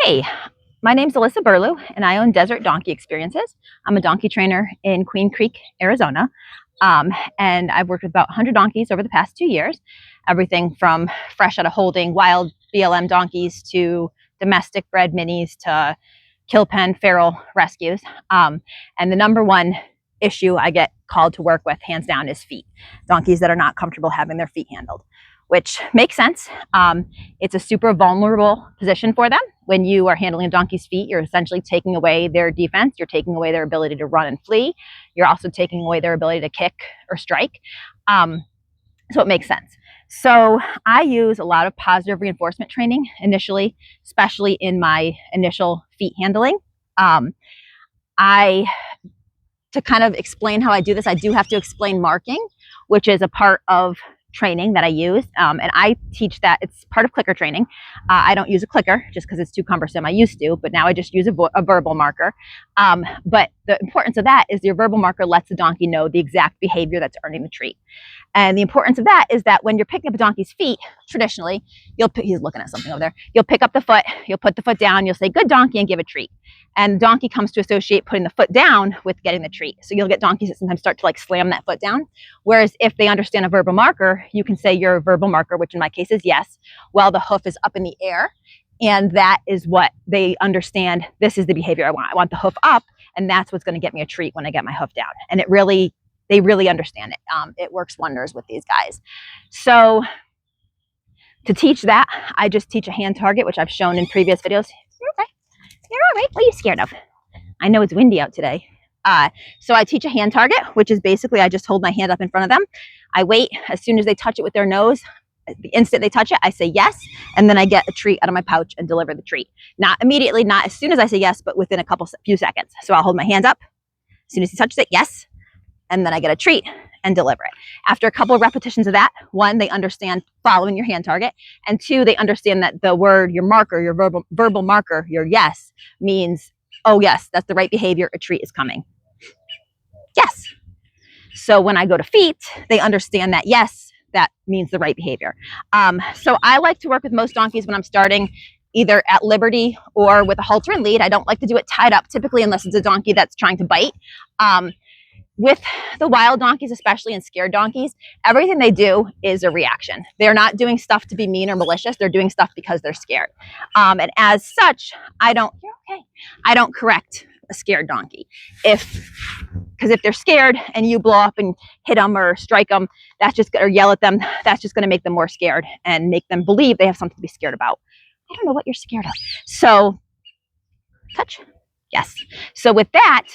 Hey, my name's Alyssa Burlew, and I own Desert Donkey Experiences. I'm a donkey trainer in Queen Creek, Arizona. And I've worked with about 100 donkeys over the past 2 years, everything from fresh out of holding wild BLM donkeys to domestic bred minis to kill pen feral rescues. And the number one issue I get called to work with, hands down, is feet. Donkeys that are not comfortable having their feet handled, which makes sense. It's a super vulnerable position for them. When you are handling a donkey's feet, you're essentially taking away their defense. You're taking away their ability to run and flee. You're also taking away their ability to kick or strike. So it makes sense. So I use a lot of positive reinforcement training initially, especially in my initial feet handling. To kind of explain how I do this, I do have to explain marking, which is a part of training that I use. And I teach that it's part of clicker training. I don't use a clicker just because it's too cumbersome. I used to, but now I just use a verbal marker. But the importance of that is your verbal marker lets the donkey know the exact behavior that's earning the treat. And the importance of that is that when you're picking up a donkey's feet, traditionally, he's looking at something over there. You'll pick up the foot, you'll put the foot down, you'll say, good donkey, and give a treat. And the donkey comes to associate putting the foot down with getting the treat. So you'll get donkeys that sometimes start to like slam that foot down. Whereas if they understand a verbal marker, you can say your verbal marker, which in my case is yes, while the hoof is up in the air. And that is what they understand. This is the behavior I want. I want the hoof up, and that's what's going to get me a treat when I get my hoof down. And they really understand it. It works wonders with these guys. So to teach that, I just teach a hand target, which I've shown in previous videos. You're okay. You're all right. What are you scared of? I know it's windy out today. So I teach a hand target, which is basically I just hold my hand up in front of them. I wait. As soon as they touch it with their nose, the instant they touch it, I say yes, and then I get a treat out of my pouch and deliver the treat. Not immediately, not as soon as I say yes, but within few seconds. So I'll hold my hands up. As soon as he touches it, yes, and then I get a treat and deliver it. After a couple of repetitions of that, one, they understand following your hand target, and two, they understand that the word, your marker, your verbal marker, your yes, means, oh yes, that's the right behavior, a treat is coming. Yes. So when I go to feet, they understand that yes, that means the right behavior. So I like to work with most donkeys when I'm starting either at liberty or with a halter and lead. I don't like to do it tied up typically unless it's a donkey that's trying to bite. With the wild donkeys, especially, and scared donkeys, everything they do is a reaction. They're not doing stuff to be mean or malicious. They're doing stuff because they're scared. And as such, you're okay. I don't correct a scared donkey. Because if they're scared and you blow up and hit them or strike them, or yell at them, that's just going to make them more scared and make them believe they have something to be scared about. I don't know what you're scared of. So, touch. Yes. So with that,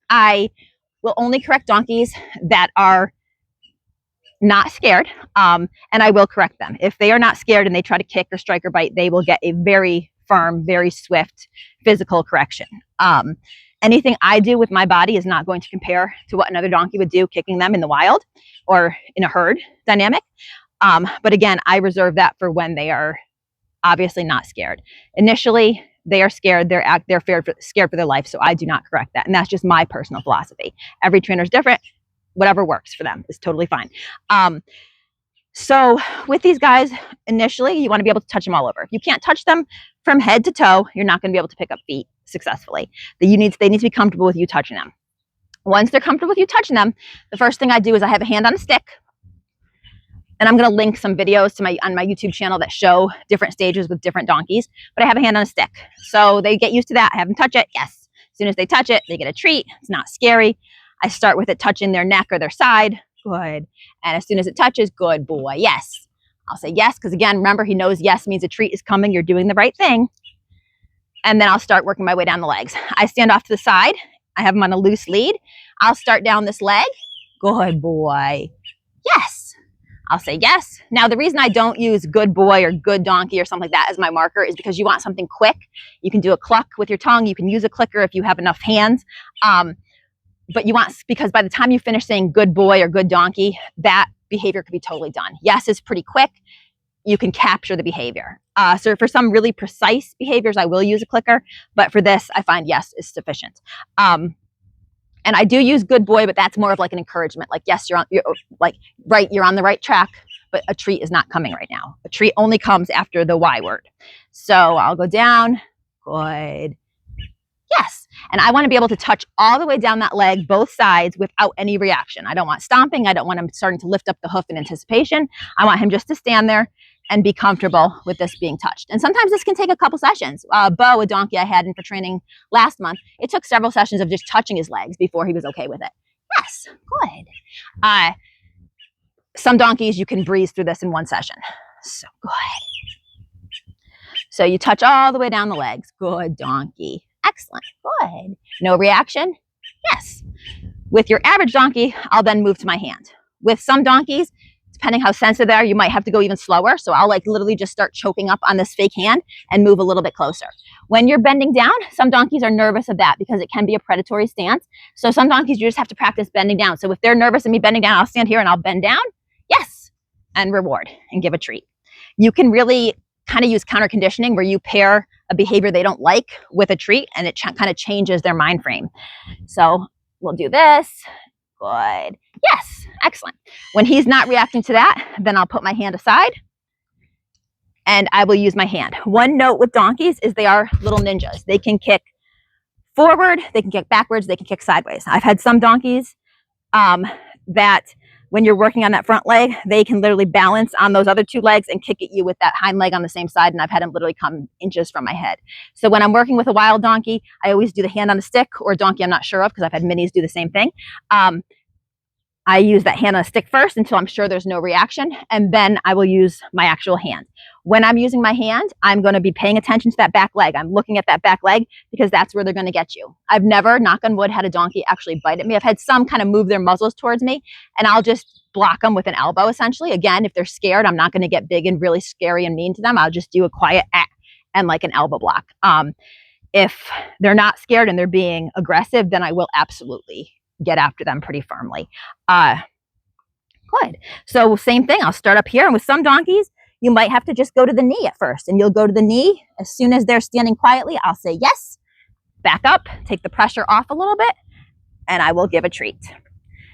I will only correct donkeys that are not scared, and I will correct them. If they are not scared and they try to kick or strike or bite, they will get a very firm, very swift physical correction. Anything I do with my body is not going to compare to what another donkey would do kicking them in the wild or in a herd dynamic. But again, I reserve that for when they are obviously not scared. Initially, they are scared. They're scared for their life. So I do not correct that. And that's just my personal philosophy. Every trainer is different. Whatever works for them is totally fine. So with these guys, initially, you want to be able to touch them all over. If you can't touch them from head to toe, you're not going to be able to pick up feet successfully. They need to be comfortable with you touching them. Once they're comfortable with you touching them, the first thing I do is I have a hand on a stick. And I'm going to link some videos on my YouTube channel that show different stages with different donkeys. But I have a hand on a stick. So they get used to that. I have them touch it. Yes. As soon as they touch it, they get a treat. It's not scary. I start with it touching their neck or their side. Good. And as soon as it touches, good boy. Yes. I'll say yes, because again, remember, he knows yes means a treat is coming. You're doing the right thing. And then I'll start working my way down the legs. I stand off to the side. I have them on a loose lead. I'll start down this leg. Good boy. Yes. I'll say yes. Now, the reason I don't use good boy or good donkey or something like that as my marker is because you want something quick. You can do a cluck with your tongue. You can use a clicker if you have enough hands. But because by the time you finish saying good boy or good donkey, that behavior could be totally done. Yes is pretty quick. You can capture the behavior. So for some really precise behaviors, I will use a clicker. But for this, I find yes is sufficient. And I do use good boy, but that's more of like an encouragement. Like, yes, you're on the right track, but a treat is not coming right now. A treat only comes after the Y word. So I'll go down, Good. Yes. And I want to be able to touch all the way down that leg, both sides, without any reaction. I don't want stomping. I don't want him starting to lift up the hoof in anticipation. I want him just to stand there and be comfortable with this being touched. And sometimes this can take a couple sessions. Bo, a donkey I had in for training last month, it took several sessions of just touching his legs before he was okay with it. Yes, good. Some donkeys, you can breeze through this in one session. So good. So you touch all the way down the legs. Good donkey. Excellent. Good. No reaction? Yes. With your average donkey, I'll then move to my hand. With some donkeys, depending how sensitive they are, you might have to go even slower. So I'll like literally just start choking up on this fake hand and move a little bit closer. When you're bending down, some donkeys are nervous of that because it can be a predatory stance. So some donkeys, you just have to practice bending down. So if they're nervous of me bending down, I'll stand here and I'll bend down. Yes. And reward and give a treat. You can really kind of use counter conditioning where you pair a behavior they don't like with a treat and it kind of changes their mind frame. So we'll do this. Good. Yes. Excellent. When he's not reacting to that, then I'll put my hand aside and I will use my hand. One note with donkeys is they are little ninjas. They can kick forward, they can kick backwards, they can kick sideways. I've had some donkeys that when you're working on that front leg, they can literally balance on those other two legs and kick at you with that hind leg on the same side. And I've had them literally come inches from my head. So when I'm working with a wild donkey, I always do the hand on the stick, or a donkey I'm not sure of because I've had minis do the same thing. I use that hand on a stick first until I'm sure there's no reaction, and then I will use my actual hand. When I'm using my hand, I'm going to be paying attention to that back leg. I'm looking at that back leg because that's where they're going to get you. I've never, knock on wood, had a donkey actually bite at me. I've had some kind of move their muzzles towards me, and I'll just block them with an elbow, essentially. Again, if they're scared, I'm not going to get big and really scary and mean to them. I'll just do a quiet and like an elbow block. If they're not scared and they're being aggressive, then I will absolutely get after them pretty firmly. Good. So same thing, I'll start up here, and with some donkeys, you might have to just go to the knee at first, and you'll go to the knee. As soon as they're standing quietly, I'll say yes, back up, take the pressure off a little bit, and I will give a treat.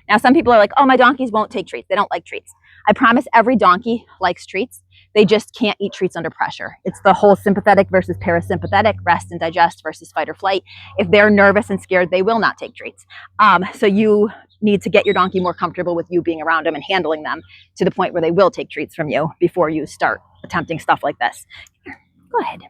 Now, some people are like, oh, my donkeys won't take treats. They don't like treats. I promise every donkey likes treats. They just can't eat treats under pressure. It's the whole sympathetic versus parasympathetic, rest and digest versus fight or flight. If they're nervous and scared, they will not take treats. So you need to get your donkey more comfortable with you being around them and handling them to the point where they will take treats from you before you start attempting stuff like this. Go ahead.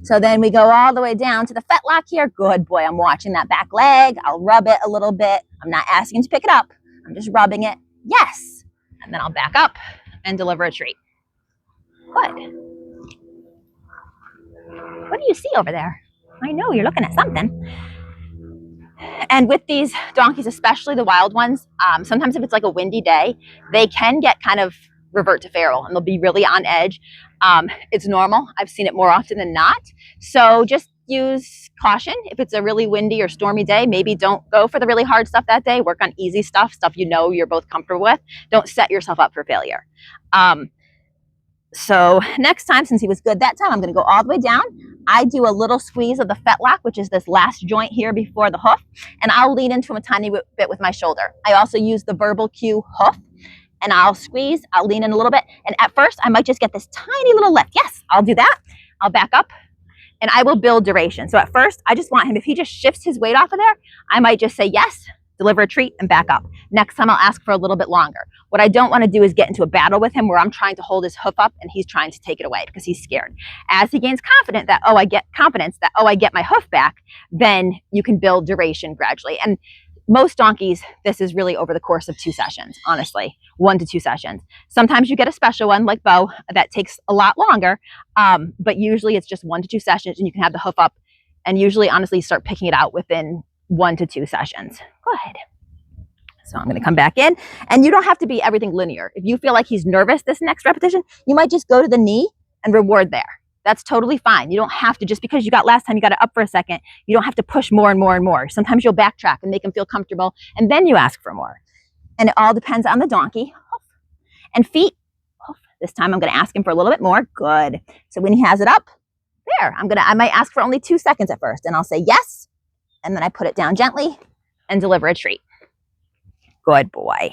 So then we go all the way down to the fetlock here. Good boy, I'm watching that back leg. I'll rub it a little bit. I'm not asking to pick it up. I'm just rubbing it. Yes. And then I'll back up and deliver a treat. Good. What do you see over there? I know you're looking at something. And with these donkeys, especially the wild ones, sometimes if it's like a windy day, they can get kind of revert to feral and they'll be really on edge. It's normal. I've seen it more often than not. So just use caution. If it's a really windy or stormy day, maybe don't go for the really hard stuff that day. Work on easy stuff you know you're both comfortable with. Don't set yourself up for failure. So next time, since he was good that time, I'm going to go all the way down. I do a little squeeze of the fetlock, which is this last joint here before the hoof, and I'll lean into him a tiny bit with my shoulder. I also use the verbal cue hoof, and I'll squeeze, I'll lean in a little bit, and at first I might just get this tiny little lift. Yes, I'll do that. I'll back up, and I will build duration. So at first, I just want him, if he just shifts his weight off of there, I might just say yes, deliver a treat, and back up. Next time I'll ask for a little bit longer. What I don't want to do is get into a battle with him where I'm trying to hold his hoof up and he's trying to take it away because he's scared. As he gains confidence that, I get my hoof back, then you can build duration gradually. And most donkeys, this is really over the course of 2 sessions, honestly, 1 to 2 sessions. Sometimes you get a special one like Bo that takes a lot longer, but usually it's just 1 to 2 sessions and you can have the hoof up and usually, honestly, start picking it out within 1 to 2 sessions. Good. So I'm going to come back in, and you don't have to be everything linear. If you feel like he's nervous this next repetition, you might just go to the knee and reward there. That's totally fine. You don't have to, just because you got last time, you got it up for a second, you don't have to push more and more and more. Sometimes you'll backtrack and make him feel comfortable, and then you ask for more. And it all depends on the donkey. And feet, this time I'm going to ask him for a little bit more. Good. So when he has it up, there, I might ask for only 2 seconds at first, and I'll say yes, and then I put it down gently and deliver a treat. Good boy.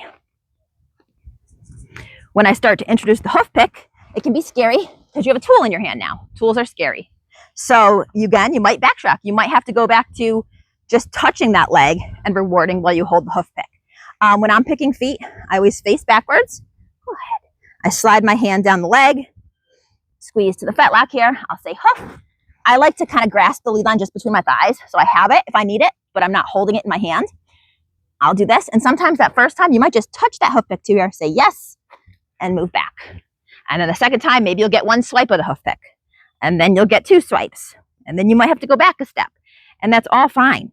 When I start to introduce the hoof pick, it can be scary because you have a tool in your hand now. Tools are scary. So you might backtrack. You might have to go back to just touching that leg and rewarding while you hold the hoof pick. When I'm picking feet, I always face backwards. Go ahead. I slide my hand down the leg, squeeze to the fetlock here. I'll say hoof. I like to kind of grasp the lead line just between my thighs, so I have it if I need it, but I'm not holding it in my hand. I'll do this, and sometimes that first time, you might just touch that hoof pick to here, say yes, and move back. And then the second time, maybe you'll get one swipe of the hoof pick, and then you'll get 2 swipes, and then you might have to go back a step, and that's all fine.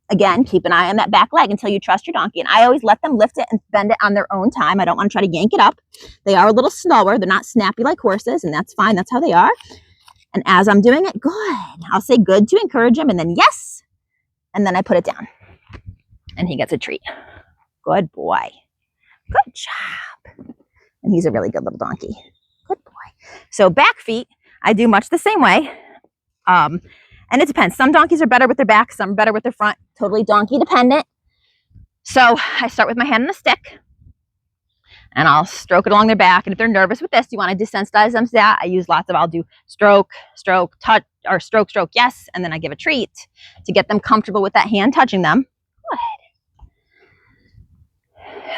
Again, keep an eye on that back leg until you trust your donkey. And I always let them lift it and bend it on their own time. I don't want to try to yank it up. They are a little slower. They're not snappy like horses, and that's fine. That's how they are. And as I'm doing it, good. I'll say good to encourage him, and then yes. And then I put it down. And he gets a treat. Good boy. Good job. And he's a really good little donkey. Good boy. So back feet, I do much the same way. And it depends. Some donkeys are better with their back, some are better with their front. Totally donkey dependent. So I start with my hand on the stick, and I'll stroke it along their back. And if they're nervous with this, you want to desensitize them to that. I use lots of, I'll do stroke, stroke, touch, or stroke, stroke, yes. And then I give a treat to get them comfortable with that hand touching them. Good.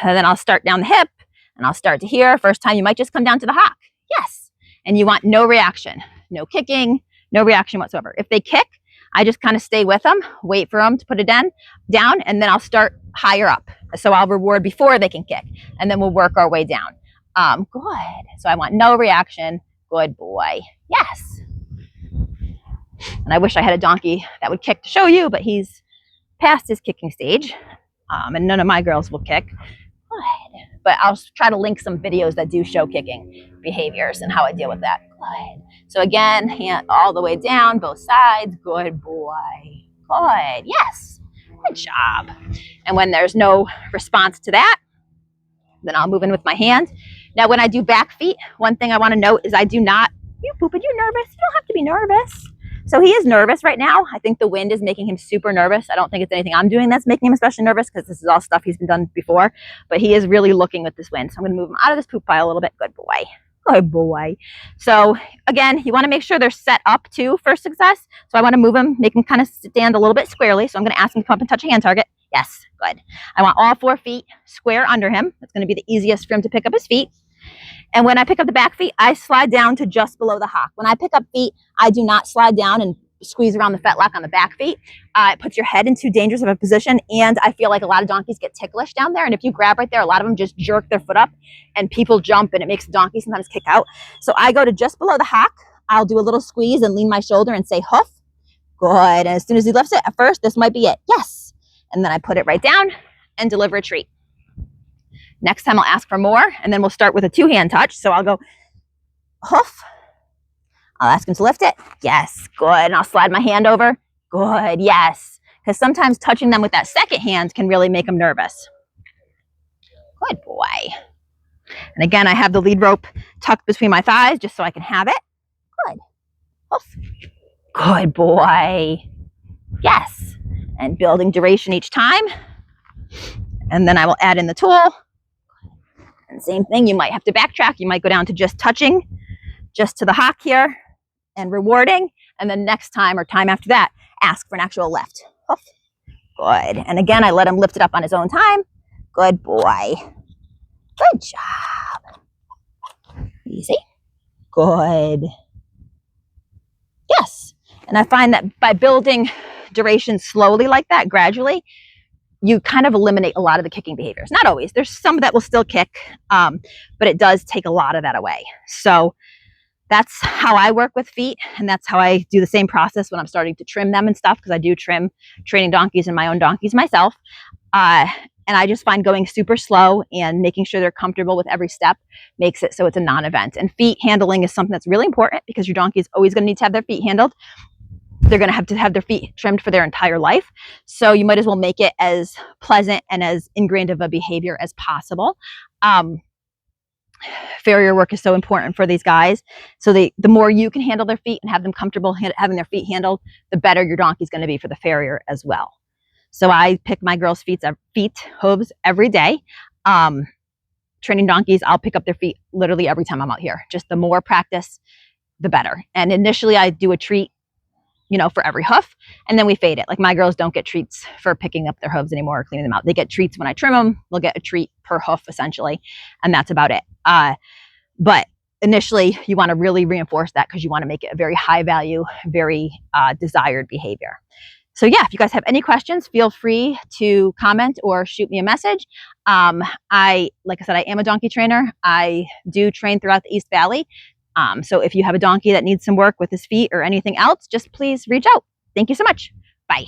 And then I'll start down the hip, and I'll start to here. First time, you might just come down to the hock. Yes. And you want no reaction, no kicking, no reaction whatsoever. If they kick, I just kind of stay with them, wait for them to put it down, and then I'll start higher up. So I'll reward before they can kick, and then we'll work our way down. Good. So I want no reaction. Good boy. Yes. And I wish I had a donkey that would kick to show you, but he's past his kicking stage, and none of my girls will kick. Good. But I'll try to link some videos that do show kicking behaviors and how I deal with that. Good. So again, hand all the way down, both sides. Good boy. Good. Yes. Good job. And when there's no response to that, then I'll move in with my hand. Now, when I do back feet, one thing I want to note is I do not, you're pooping, you're nervous. You don't have to be nervous. So he is nervous right now. I think the wind is making him super nervous. I don't think it's anything I'm doing that's making him especially nervous, because this is all stuff he's been done before. But he is really looking with this wind. So I'm going to move him out of this poop pile a little bit. Good boy. Good boy. So again, you want to make sure they're set up too for success. So I want to move him, make him kind of stand a little bit squarely. So I'm going to ask him to come up and touch a hand target. Yes, good. I want all 4 feet square under him. That's going to be the easiest for him to pick up his feet. And when I pick up the back feet, I slide down to just below the hock. When I pick up feet, I do not slide down and squeeze around the fetlock on the back feet. It puts your head in too dangerous of a position, and I feel like a lot of donkeys get ticklish down there, and if you grab right there, a lot of them just jerk their foot up, and people jump, and it makes the donkey sometimes kick out. So I go to just below the hock. I'll do a little squeeze and lean my shoulder and say hoof. Good. And as soon as he lifts it, at first, this might be it. Yes. And then I put it right down and deliver a treat. Next time I'll ask for more, and then we'll start with a 2-hand touch. So I'll go hoof. I'll ask him to lift it. Yes, good. And I'll slide my hand over. Good, yes. Because sometimes touching them with that second hand can really make them nervous. Good boy. And again, I have the lead rope tucked between my thighs just so I can have it. Good. Hoof. Good boy. Yes. And building duration each time. And then I will add in the tool. And same thing, you might have to backtrack. You might go down to just touching, just to the hock here, and rewarding. And then next time or time after that, ask for an actual lift. Hoof. Good. And again, I let him lift it up on his own time. Good boy. Good job. Easy. Good. Yes. And I find that by building duration slowly like that, gradually, you kind of eliminate a lot of the kicking behaviors. Not always. There's some that will still kick, but it does take a lot of that away. So that's how I work with feet, and that's how I do the same process when I'm starting to trim them and stuff, because I do trim training donkeys and my own donkeys myself. And I just find going super slow and making sure they're comfortable with every step makes it so it's a non-event. And feet handling is something that's really important, because your donkey is always going to need to have their feet handled. They're going to have their feet trimmed for their entire life. So you might as well make it as pleasant and as ingrained of a behavior as possible. Farrier work is so important for these guys. So the more you can handle their feet and have them comfortable having their feet handled, the better your donkey's going to be for the farrier as well. So I pick my girls' hooves every day. Training donkeys, I'll pick up their feet literally every time I'm out here. Just the more practice, the better. And initially I do a treat, you know, for every hoof, and then we fade it. Like my girls don't get treats for picking up their hooves anymore or cleaning them out. They get treats when I trim them. They'll get a treat per hoof essentially, and that's about it. But initially you want to really reinforce that because you want to make it a very high value, very desired behavior. So yeah, if you guys have any questions, feel free to comment or shoot me a message. Like I said, I am a donkey trainer. I do train throughout the East Valley. So if you have a donkey that needs some work with his feet or anything else, just please reach out. Thank you so much. Bye.